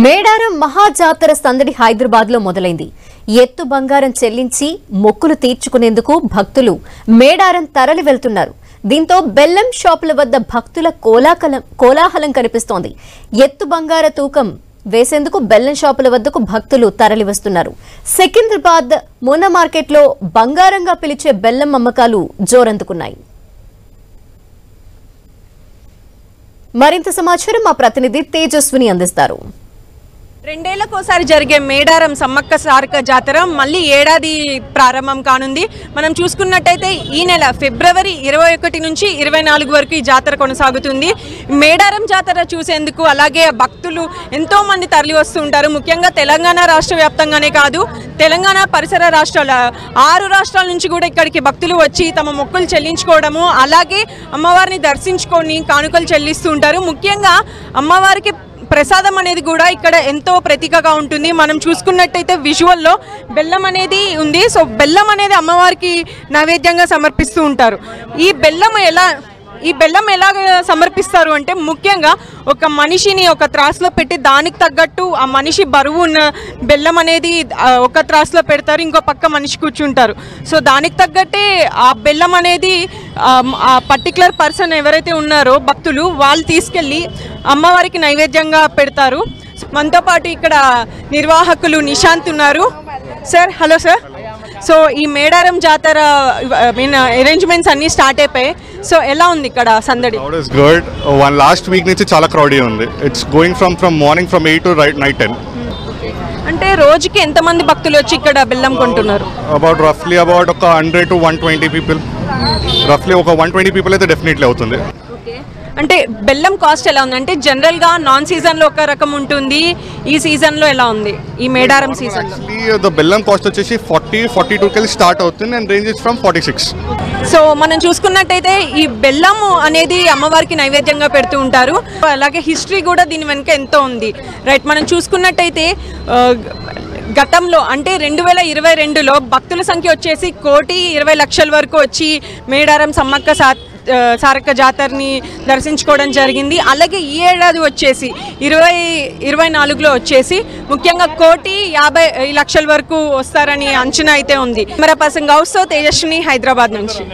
మేడారం మహాజాతర సందడి హైదరాబాద్ లో మొదలైంది. ఎత్తు బంగారం చెల్లించి మొక్కులు తీర్చుకునేందుకు భక్తులు మేడారం తరలి వెళ్తున్నారు. దీంతో బెల్లం షాపుల వద్ద భక్తుల కోలాహలం కనిపిస్తోంది. ఎత్తు బంగార తూకం వేసేందుకు బెల్లం షాపుల వద్దకు భక్తులు తరలి వస్తున్నారు. సికింద్రాబాద్ మోనా మార్కెట్లో బంగారంగా పిలిచే బెల్లం అమ్మకాలు జోరందుకున్నాయి. మరింత సమాచారం మా ప్రతినిధి తేజస్విని అందిస్తారు. రెండేళ్లకోసారి జరిగే మేడారం సమ్మక్క సారక్క జాతర మళ్ళీ ఏడాది ప్రారంభం కానుంది. మనం చూసుకున్నట్టయితే ఈ నెల ఫిబ్రవరి 21 నుంచి 24 వరకు ఈ జాతర కొనసాగుతుంది. మేడారం జాతర చూసేందుకు అలాగే భక్తులు ఎంతో మంది తరలి వస్తూ ఉంటారు. ముఖ్యంగా తెలంగాణ రాష్ట్ర వ్యాప్తంగానే కాదు, తెలంగాణ పరిసర రాష్ట్రాల 6 రాష్ట్రాల నుంచి కూడా ఇక్కడికి భక్తులు వచ్చి తమ మొక్కులు చెల్లించుకోవడము, అలాగే అమ్మవారిని దర్శించుకొని కానుకలు చెల్లిస్తూ ఉంటారు. ముఖ్యంగా అమ్మవారికి ప్రసాదం అనేది కూడా ఇక్కడ ఎంతో ప్రతీకగా ఉంటుంది. మనం చూసుకున్నట్టయితే విజువల్లో బెల్లం అనేది ఉంది. సో బెల్లం అనేది అమ్మవారికి నైవేద్యంగా సమర్పిస్తూ ఉంటారు. ఈ బెల్లం ఎలా సమర్పిస్తారు అంటే, ముఖ్యంగా ఒక మనిషిని ఒక త్రాసులో పెట్టి దానికి తగ్గట్టు ఆ మనిషి బరువు ఉన్న బెల్లం అనేది ఒక త్రాసులో పెడతారు, ఇంకో పక్క మనిషి కూర్చుంటారు. సో దానికి తగ్గట్టే ఆ బెల్లం అనేది ఆ పర్టికులర్ పర్సన్ ఎవరైతే ఉన్నారో భక్తులు వాళ్ళు తీసుకెళ్ళి అమ్మవారికి నైవేద్యంగా పెడతారు. మనతో పాటు ఇక్కడ నిర్వాహకులు నిశాంత్ ఉన్నారు. Sir, hello sir. సో ఈ మేడారం జాతర అరేంజ్మెంట్స్ అన్ని స్టార్ట్ అయిపోయాయి. సో ఎలా ఉంది ఇక్కడ సందడి? Crowd is good. One last week నుంచి చాలా క్రౌడీ ఉంది. It's going from morning from 8 to night 10. అంటే రోజుకి ఎంతమంది భక్తులు వచ్చి ఇక్కడ బెల్లం కొంటున్నారు? roughly about 100 to 120 people. roughly 120 people అయితే డెఫినెట్లీ అవుతుంది. అంటే బెల్లం కాస్ట్ ఎలా ఉంది? అంటే జనరల్గా నాన్ సీజన్లో ఒక రకం ఉంటుంది, ఈ సీజన్లో ఎలా ఉంది ఈ మేడారం సీజన్? ద బెల్లం కాస్ట్ వచ్చేసి 40-42 కెళ్ళి స్టార్ట్ అవుతుంది అండ్ రేంజెస్ ఫ్రమ్ 46. సో మనం చూసుకున్నట్టయితే ఈ బెల్లం అనేది అమ్మవారికి నైవేద్యంగా పెడుతూ ఉంటారు. అలాగే హిస్టరీ కూడా దీని వెనుక ఎంతో ఉంది, రైట్? మనం చూసుకున్నట్టయితే గతంలో అంటే 2022లో భక్తుల సంఖ్య వచ్చేసి 1,20,00,000 వరకు వచ్చి మేడారం సమ్మక్క సారక్క జాతరని దర్శించుకోవడం జరిగింది. అలాగే ఈ ఏడాది వచ్చేసి 2024లో వచ్చేసి ముఖ్యంగా 1,50,00,000 వరకు వస్తారని అంచనా అయితే ఉంది. కెమెరా పర్సన్ గౌస్తో తేజస్విని, హైదరాబాద్ నుంచి.